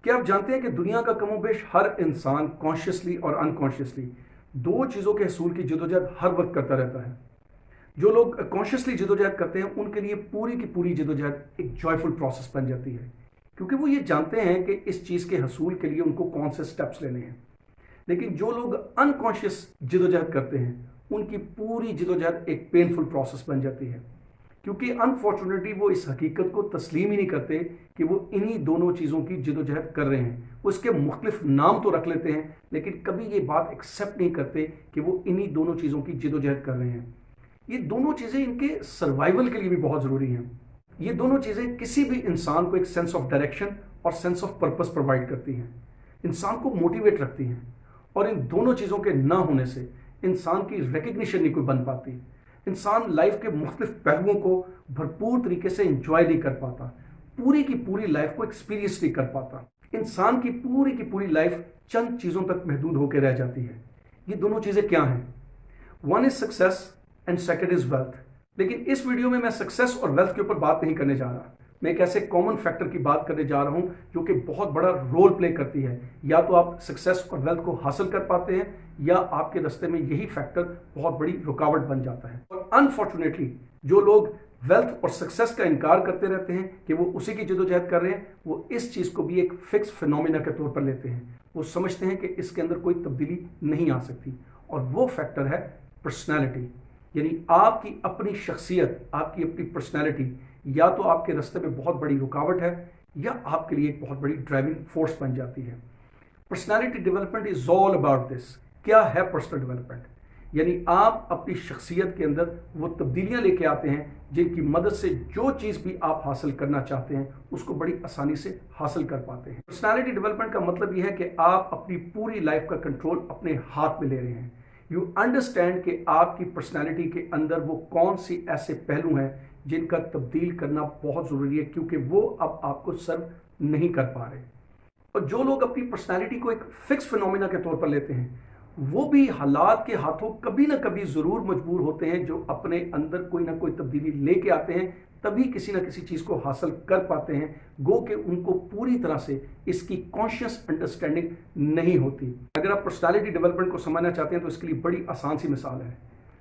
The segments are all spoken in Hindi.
क्या आप जानते हैं कि दुनिया का कमोबेश हर इंसान कॉन्शियसली और अनकॉन्शियसली दो चीज़ों के हसूल की जदोजहद हर वक्त करता रहता है। जो लोग कॉन्शियसली जदोजहद करते हैं उनके लिए पूरी की पूरी जदोजहद एक जॉयफुल प्रोसेस बन जाती है, क्योंकि वो ये जानते हैं कि इस चीज़ के हसूल के लिए उनको कौन से स्टेप्स लेने हैं। लेकिन जो लोग अनकॉन्शियस जदोजहद करते हैं उनकी पूरी जदोजहद एक पेनफुल प्रोसेस बन जाती है, क्योंकि अनफॉर्चुनेटली वो इस हकीकत को तस्लीम ही नहीं करते कि वो इन्हीं दोनों चीज़ों की जदोजहद कर रहे हैं। वो इसके मुख्तलिफ नाम तो रख लेते हैं, लेकिन कभी ये बात एक्सेप्ट नहीं करते कि वो इन्हीं दोनों चीज़ों की जदोजहद कर रहे हैं। ये दोनों चीज़ें इनके सर्वाइवल के लिए भी बहुत ज़रूरी हैं। ये दोनों चीज़ें किसी भी इंसान को एक सेंस ऑफ डायरेक्शन और सेंस ऑफ पर्पस प्रोवाइड करती हैं, इंसान को मोटिवेट रखती हैं। और इन दोनों चीज़ों के ना होने से इंसान की रिकग्निशन नहीं कोई बन पाती, इंसान लाइफ के मुख्तलिफ पहलुओं को भरपूर तरीके से इंजॉय नहीं कर पाता, पूरी की पूरी लाइफ को एक्सपीरियंस नहीं कर पाता। इंसान की पूरी लाइफ चंद चीज़ों तक महदूद होकर रह जाती है। ये दोनों चीज़ें क्या हैं? One is success and second is wealth. लेकिन इस वीडियो में मैं सक्सेस और वेल्थ के ऊपर बात नहीं करने जा रहा। मैं एक ऐसे कॉमन फैक्टर की बात करने जा रहा हूं जो कि बहुत बड़ा रोल प्ले करती है। या तो आप सक्सेस और वेल्थ को हासिल कर पाते हैं या आपके रास्ते में यही फैक्टर बहुत बड़ी रुकावट बन जाता है। और अनफॉर्चुनेटली जो लोग वेल्थ और सक्सेस का इनकार करते रहते हैं कि वो उसी की जदोजहद कर रहे हैं, वो इस चीज़ को भी एक फिक्स फिनोमिना के तौर पर लेते हैं। वो समझते हैं कि इसके अंदर कोई तब्दीली नहीं आ सकती, और वो फैक्टर है पर्सनैलिटी। यानी आपकी अपनी शख्सियत, आपकी अपनी पर्सनैलिटी या तो आपके रास्ते में बहुत बड़ी रुकावट है या आपके लिए एक बहुत बड़ी ड्राइविंग फोर्स बन जाती है। Personality development is all about this. क्या है पर्सनल डेवलपमेंट? यानी आप अपनी शख्सियत के अंदर वो तब्दीलियां लेके आते हैं जिनकी मदद से जो चीज़ भी आप हासिल करना चाहते हैं उसको बड़ी आसानी से हासिल कर पाते हैं। पर्सनैलिटी डेवलपमेंट का मतलब यह है कि आप अपनी पूरी लाइफ का कंट्रोल अपने हाथ में ले रहे हैं। यू अंडरस्टैंड कि आपकी पर्सनैलिटी के अंदर वो कौन सी ऐसे पहलू हैं जिनका तब्दील करना बहुत ज़रूरी है, क्योंकि वो अब आपको सर्व नहीं कर पा रहे। और जो लोग अपनी पर्सनैलिटी को एक फिक्स फिनोमिना के तौर पर लेते हैं वो भी हालात के हाथों कभी ना कभी ज़रूर मजबूर होते हैं, जो अपने अंदर कोई ना कोई तब्दीली लेके आते हैं तभी किसी ना किसी चीज़ को हासिल कर पाते हैं। गो के उनको पूरी तरह से इसकी कॉन्शियस अंडरस्टैंडिंग नहीं होती। अगर आप पर्सनैलिटी डेवलपमेंट को समझना चाहते हैं तो इसके लिए बड़ी आसान सी मिसाल है।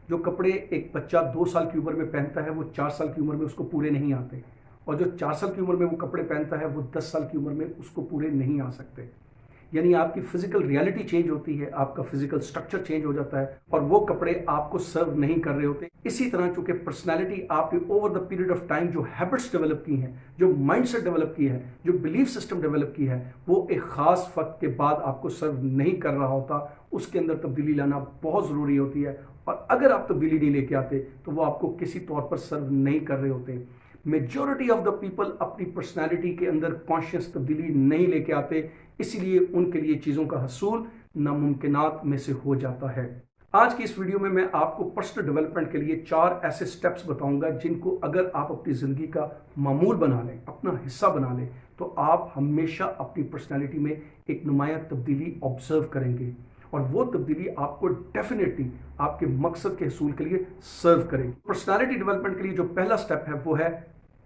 जो कपड़े एक बच्चा 2 साल की उम्र में पहनता है वो 4 साल की उम्र में उसको पूरे नहीं आते, और जो 4 साल की उम्र में वो कपड़े पहनता है वो 10 साल की उम्र में उसको पूरे नहीं आ सकते। यानी आपकी फिजिकल रियलिटी चेंज होती है, आपका फिजिकल स्ट्रक्चर चेंज हो जाता है और वो कपड़े आपको सर्व नहीं कर रहे होते। इसी तरह चूंकि पर्सनैलिटी आपने over the period of time जो हैबिट्स डेवलप की हैं, जो माइंडसेट डेवलप की है, जो बिलीफ सिस्टम डेवलप की है, वो एक खास वक्त के बाद आपको सर्व नहीं कर रहा होता। उसके अंदर तब्दीली लाना बहुत ज़रूरी होती है, और अगर आप तब्दीली नहीं लेके आते तो वो आपको किसी तौर पर सर्व नहीं कर रहे होते। मेजॉरिटी ऑफ द पीपल अपनी पर्सनैलिटी के अंदर कॉन्शियस तब्दीली नहीं लेके आते, इसलिए उनके लिए चीज़ों का हसूल नामुमकिनात में से हो जाता है। आज की इस वीडियो में मैं आपको पर्सनल डेवलपमेंट के लिए 4 ऐसे स्टेप्स बताऊंगा जिनको अगर आप अपनी ज़िंदगी का मामूल बना लें, अपना हिस्सा बना लें, तो आप हमेशा अपनी पर्सनैलिटी में एक नुमाया तब्दीली ऑब्जर्व करेंगे, और वो तब्दीली आपको डेफिनेटली आपके मकसद के हसूल के लिए सर्व करेगी। पर्सनैलिटी डेवलपमेंट के लिए जो पहला स्टेप है वो है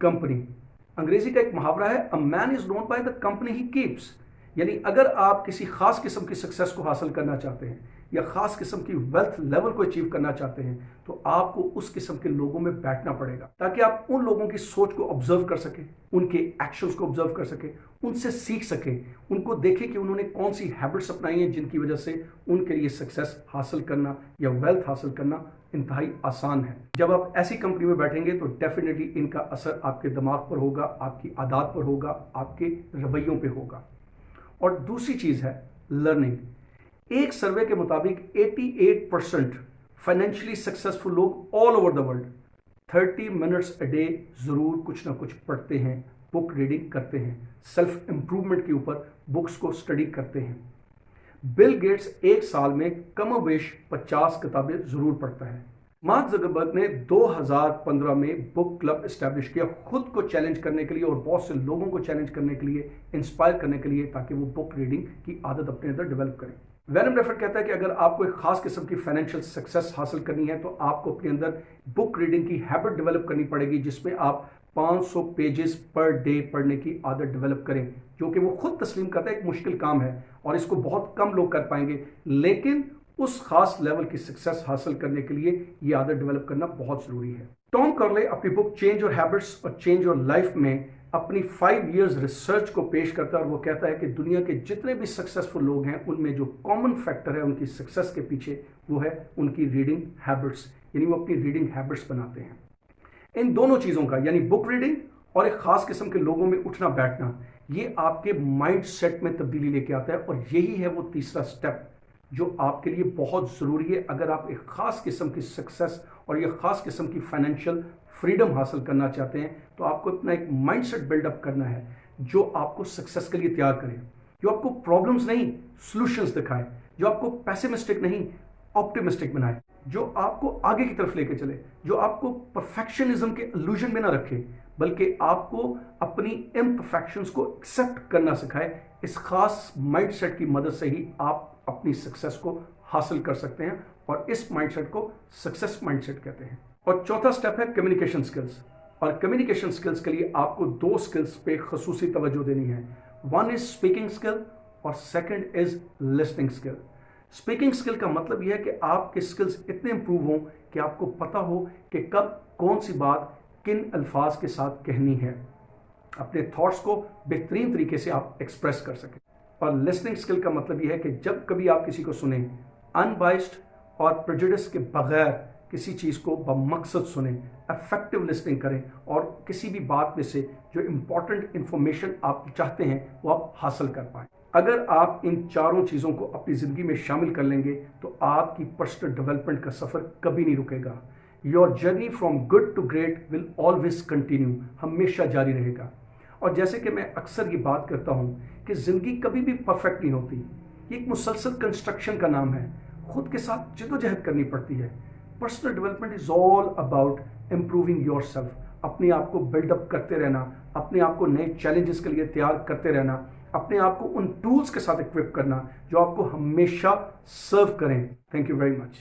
कंपनी। अंग्रेजी का एक मुहावरा है, a man is known by the company he keeps. यानी अगर आप किसी खास किस्म की सक्सेस को हासिल करना चाहते हैं या खास किस्म की वेल्थ लेवल को अचीव करना चाहते हैं तो आपको उस किस्म के लोगों में बैठना पड़ेगा, ताकि आप उन लोगों की सोच को ऑब्जर्व कर सके, उनके एक्शंस को ऑब्जर्व कर सके, उनसे सीख सके, उनको देखें कि उन्होंने कौन सी हैबिट्स अपनाई हैं जिनकी वजह से उनके लिए सक्सेस हासिल करना या वेल्थ हासिल करना इंतहाई आसान है। जब आप ऐसी कंपनी में बैठेंगे तो डेफिनेटली इनका असर आपके दिमाग पर होगा, आपकी आदत पर होगा, आपके रवैयों पर होगा। और दूसरी चीज़ है लर्निंग। एक सर्वे के मुताबिक 88% फाइनेंशियली सक्सेसफुल लोग all over the world 30 minutes a day ज़रूर कुछ ना कुछ पढ़ते हैं, बुक रीडिंग करते हैं, सेल्फ इम्प्रूवमेंट के ऊपर बुक्स को स्टडी करते हैं। बिल गेट्स एक साल में कमोबेश 50 किताबें ज़रूर पढ़ता है। मार्क ज़करबर्ग ने 2015 में बुक क्लब इस्टेब्लिश किया, खुद को चैलेंज करने के लिए और बहुत से लोगों को चैलेंज करने के लिए, इंस्पायर करने के लिए, ताकि वो बुक रीडिंग की आदत अपने अंदर डेवलप करें। वैरन बफेट कहता है कि अगर आपको एक खास किस्म की फाइनेंशियल सक्सेस हासिल करनी है तो आपको अपने अंदर बुक रीडिंग की हैबिट डेवलप करनी पड़ेगी, जिसमें आप 500 पेजेस पर डे पढ़ने की आदत डेवलप करें, जो कि वो खुद तस्लीम करता है एक मुश्किल काम है और इसको बहुत कम लोग कर पाएंगे, लेकिन उस खास लेवल की सक्सेस हासिल करने के लिए ये आदत डेवलप करना बहुत जरूरी है। टॉम कर्ले अपनी बुक चेंज योर हैबिट्स और चेंज योर लाइफ में अपनी 5 इयर्स रिसर्च को पेश करता है और वो कहता है कि दुनिया के जितने भी सक्सेसफुल लोग हैं उनमें जो कॉमन फैक्टर है उनकी सक्सेस के पीछे, वो है उनकी रीडिंग हैबिट्स, यानी वो अपनी रीडिंग हैबिट्स बनाते हैं। इन दोनों चीज़ों का यानी बुक रीडिंग और एक खास किस्म के लोगों में उठना बैठना, ये आपके माइंड सेट में तब्दीली लेके आता है और यही है वो तीसरा स्टेप जो आपके लिए बहुत ज़रूरी है अगर आप एक ख़ास किस्म की सक्सेस और ये ख़ास किस्म की फाइनेंशियल फ्रीडम हासिल करना चाहते हैं। तो आपको अपना एक माइंडसेट बिल्डअप करना है जो आपको सक्सेस के लिए तैयार करे, जो आपको प्रॉब्लम्स नहीं सॉल्यूशंस दिखाए, जो आपको पेसिमिस्टिक नहीं ऑप्टिमिस्टिक बनाए, जो आपको आगे की तरफ लेके चले, जो आपको परफेक्शनिज्म के इल्यूजन में ना रखे, बल्कि आपको अपनी इम्परफेक्शंस को एक्सेप्ट करना सिखाए। इस खास माइंडसेट की मदद से ही आप अपनी सक्सेस को हासिल कर सकते हैं और इस माइंडसेट को सक्सेस माइंडसेट कहते हैं। और चौथा स्टेप है कम्युनिकेशन स्किल्स, और कम्युनिकेशन स्किल्स के लिए आपको 2 स्किल्स पे खसूसी तवज्जो देनी है। वन इज स्पीकिंग स्किल और second is listening skill. Speaking skill का मतलब यह है कि आपके स्किल्स इतने इंप्रूव हों कि आपको पता हो कि कब कौन सी बात किन अल्फाज के साथ कहनी है, अपने थॉट्स को बेहतरीन तरीके से आप एक्सप्रेस कर सकें। और लिसनिंग स्किल का मतलब यह है कि जब कभी आप किसी को सुने, अनबाइस्ड और प्रेजुडिस के बगैर किसी चीज़ को बमकसद सुने, इफेक्टिव लिसनिंग करें और किसी भी बात में से जो इंपॉर्टेंट इंफॉर्मेशन आप चाहते हैं वो आप हासिल कर पाएँ। अगर आप इन चारों चीज़ों को अपनी ज़िंदगी में शामिल कर लेंगे तो आपकी पर्सनल डेवलपमेंट का सफ़र कभी नहीं रुकेगा। Your journey from good to great will always continue, हमेशा जारी रहेगा। और जैसे कि मैं अक्सर ये बात करता हूँ कि ज़िंदगी कभी भी परफेक्ट नहीं होती, ये एक मुसलसल कंस्ट्रक्शन का नाम है, खुद के साथ जद्दोजहद करनी पड़ती है। Personal development is all about improving your self, अपने आप को बिल्डअप करते रहना, अपने आप को नए चैलेंजेस के लिए तैयार करते रहना, अपने आप को उन टूल्स के साथ इक्विप करना जो आपको हमेशा सर्व करें। Thank you very much.